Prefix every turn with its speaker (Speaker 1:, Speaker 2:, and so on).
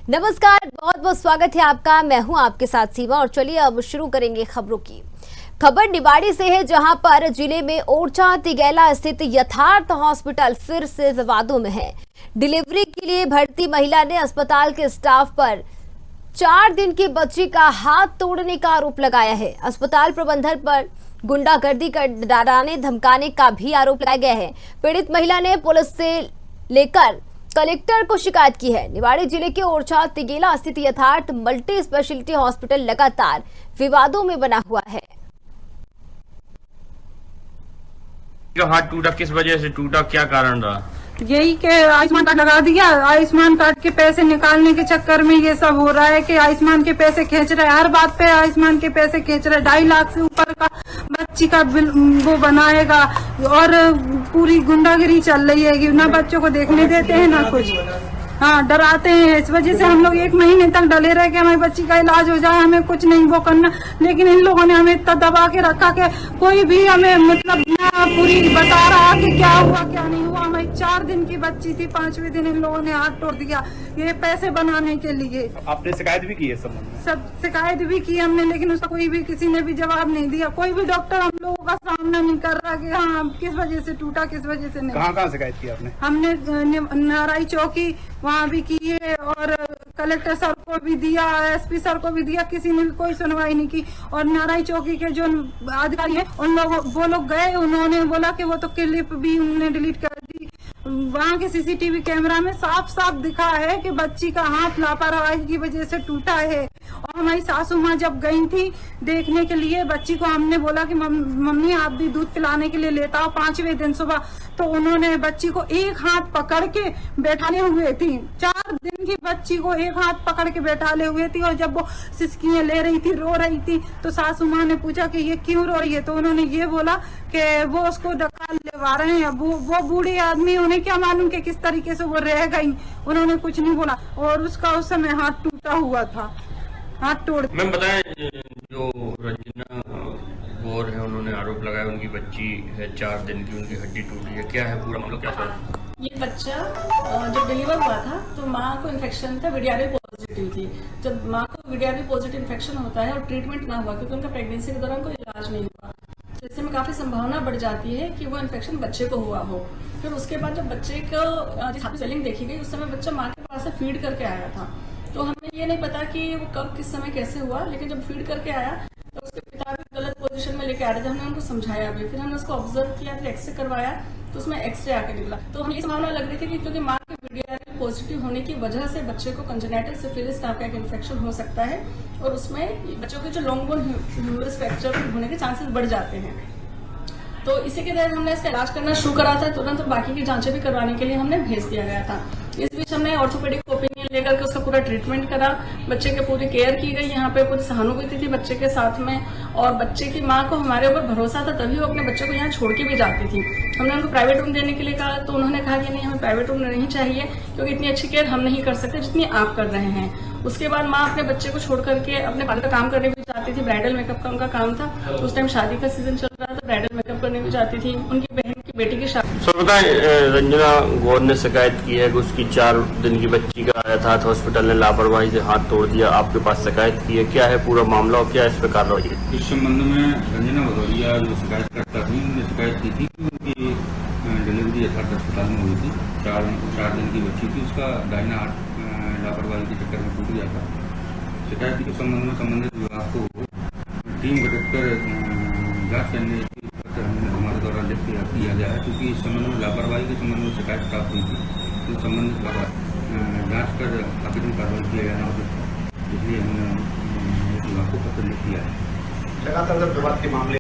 Speaker 1: नमस्कार, बहुत बहुत स्वागत है आपका। मैं हूं आपके साथ सीमा और चलिए अब शुरू करेंगे खबरों की। खबर निवाड़ी से है, जहां पर जिले में ओरछा तिगैला स्थित यथार्थ हॉस्पिटल फिर से विवादों में है। डिलीवरी के लिए भर्ती महिला ने अस्पताल के स्टाफ पर 4 दिन की बच्ची का हाथ तोड़ने का आरोप लगाया है। अस्पताल प्रबंधन पर गुंडागर्दी कर डराने धमकाने का भी आरोप लगाया गया है। पीड़ित महिला ने पुलिस से लेकर कलेक्टर को शिकायत की है। निवाड़ी जिले के ओरछा तिगेला स्थित यथार्थ मल्टी स्पेशलिटी हॉस्पिटल लगातार विवादों में बना हुआ है।
Speaker 2: हाथ टूटा, किस वजह से टूटा, क्या कारण रहा?
Speaker 3: यही के आयुष्मान कार्ड लगा दिया। आयुष्मान कार्ड के पैसे निकालने के चक्कर में ये सब हो रहा है कि आयुष्मान के पैसे खींच रहे, हर बात पे आयुष्मान के पैसे खींच रहे। 2.5 लाख से ऊपर का बच्ची का बिल वो बनाएगा और पूरी गुंडागिरी चल रही है कि ना बच्चों को देखने देते हैं ना कुछ। हाँ, डराते हैं। इस वजह से हम लोग 1 महीने तक डले रहे कि हमारी बच्ची का इलाज हो जाए, हमें कुछ नहीं वो करना। लेकिन इन लोगों ने हमें इतना दबा के रखा कि कोई भी हमें मतलब ना पूरी बता रहा कि क्या हुआ क्या नहीं हुआ। हमारी 4 दिन की बच्ची थी, 5वें दिन इन लोगों ने हाथ तोड़ दिया ये पैसे बनाने के लिए।
Speaker 4: आपने शिकायत भी की है संबंध में?
Speaker 3: सब शिकायत भी की हमने, लेकिन उसका कोई भी किसी ने भी जवाब नहीं दिया। कोई भी डॉक्टर हम लोगों का सामना नहीं कर रहा कि हाँ किस वजह से टूटा, किस वजह से नहीं।
Speaker 4: कहाँ शिकायत की आपने?
Speaker 3: हमने नाराई चौकी वहाँ भी की है और कलेक्टर सर को भी दिया, एसपी सर को भी दिया, किसी ने भी कोई सुनवाई नहीं की। और नाराई चौकी के जो अधिकारी हैं उन लोगों वो लोग गए, उन्होंने बोला कि वो तो क्लिप भी उन्होंने डिलीट कर दी। वहाँ के सीसीटीवी कैमरा में साफ साफ दिखा है कि बच्ची का हाथ लापरवाही की वजह से टूटा है। और हमारी सासू माँ जब गई थी देखने के लिए बच्ची को, हमने बोला कि मम्मी आप भी दूध पिलाने के लिए लेता हो 5वें दिन सुबह, तो उन्होंने बच्ची को एक हाथ पकड़ के बैठाले हुए थी। 4 दिन की बच्ची को एक हाथ पकड़ के बैठाले हुए थी। और जब वो सिसकियां ले रही थी, रो रही थी, तो सासू माँ ने पूछा कि ये क्यों रो रही है, तो उन्होंने ये बोला कि वो उसको डका लेवा रहे हैं। वो बूढ़े आदमी, उन्हें क्या मालूम कि किस तरीके से वो रह गई। उन्होंने कुछ नहीं बोला और उसका उस समय हाथ टूटा हुआ था, हाथ तोड़।
Speaker 2: मैम बताएं, जो रंजना गौर है उन्होंने आरोप लगाया उनकी बच्ची है 4 दिन की, उनकी हड्डी टूटी है, क्या है पूरा मामला, क्या चल?
Speaker 5: ये बच्चा जब डिलीवर हुआ था तो माँ को इन्फेक्शन था, वीडियारी पॉजिटिव थी। जब माँ को वीडियारी पॉजिटिव इन्फेक्शन होता है और ट्रीटमेंट ना हुआ क्योंकि उनका प्रेगनेंसी के दौरान कोई इलाज नहीं हुआ, तो इससे में काफी संभावना बढ़ जाती है कि वो इन्फेक्शन बच्चे को हुआ हो। फिर उसके बाद जब बच्चे को स्वेलिंग देखी गई, उस समय बच्चा माँ के पास से फीड करके आया था। तो हमें ये नहीं पता कि वो कब किस समय कैसे हुआ, लेकिन जब फीड करके आया तो उसके पिता भी गलत पोजीशन में लेके आ रहे थे। हमने उनको समझाया भी, फिर हमने उसको ऑब्जर्व किया, फिर एक्सरे करवाया तो उसमें एक्सरे आके निकला। तो हमें ये संभावना लग रही थी कि क्योंकि माँ के वीडियारी पॉजिटिव होने की वजह से बच्चे को कंजेनाइटल सिफिलिस नाम का एक इन्फेक्शन हो सकता है और उसमें बच्चों के जो लॉन्ग बोन ह्यूमरस फ्रैक्चर होने के चांसेस बढ़ जाते हैं। तो इसी के तहत हमने इसका इलाज करना शुरू करा था तुरंत, और बाकी की जांचें भी करवाने के लिए हमने भेज दिया गया था। इस बीच हमने ऑर्थोपेडिक ओपिनियन लेकर के उसका पूरा ट्रीटमेंट करा, बच्चे की पूरी केयर की गई, यहाँ पे पूरी सहानुभूति थी बच्चे के साथ में। और बच्चे की माँ को हमारे ऊपर भरोसा था, तभी वो अपने बच्चे को यहाँ छोड़ के भी जाती थी। हमने उनको प्राइवेट रूम देने के लिए कहा तो उन्होंने कहा कि नहीं, हमें प्राइवेट रूम नहीं चाहिए क्योंकि इतनी अच्छी केयर हम नहीं कर सकते जितनी आप कर रहे हैं। उसके बाद माँ अपने बच्चे को छोड़ करके अपने पार्लर का काम करने भी जाती थी। ब्राइडल मेकअप का उनका काम था, तो उस टाइम शादी का सीजन चल रहा था, ब्राइडल मेकअप करने भी जाती थी। उनकी बहन की बेटी की शादी।
Speaker 2: सर बताएं, रंजना गौर ने शिकायत की है कि उसकी 4 दिन की बच्ची का यथार्थ हॉस्पिटल ने लापरवाही से हाथ तोड़ दिया, आपके पास शिकायत की है, क्या है पूरा मामला और क्या इस पर कार्रवाई है?
Speaker 6: इस संबंध में रंजना भदौरिया जो शिकायत करता थी, उन्होंने शिकायत की थी कि उनकी डिलीवरी यथार्थ अस्पताल में हुई थी। 4 दिन की बच्ची थी, उसका दाहिना हाथ लापरवाही के चक्कर में टूट गया था। शिकायत के संबंध में संबंधित विभाग को टीम गठित कर जाँच करने की हमारे द्वारा लिख किया गया है, क्योंकि इस संबंध में लापरवाही के संबंध में शिकायत प्राप्त हुई थी। तो संबंधित जाँच कर आगे कार्रवाई किया जाना होगा, इसलिए हमने विभाग को पत्र लिख दिया है।
Speaker 4: लगातार विवाद के मामले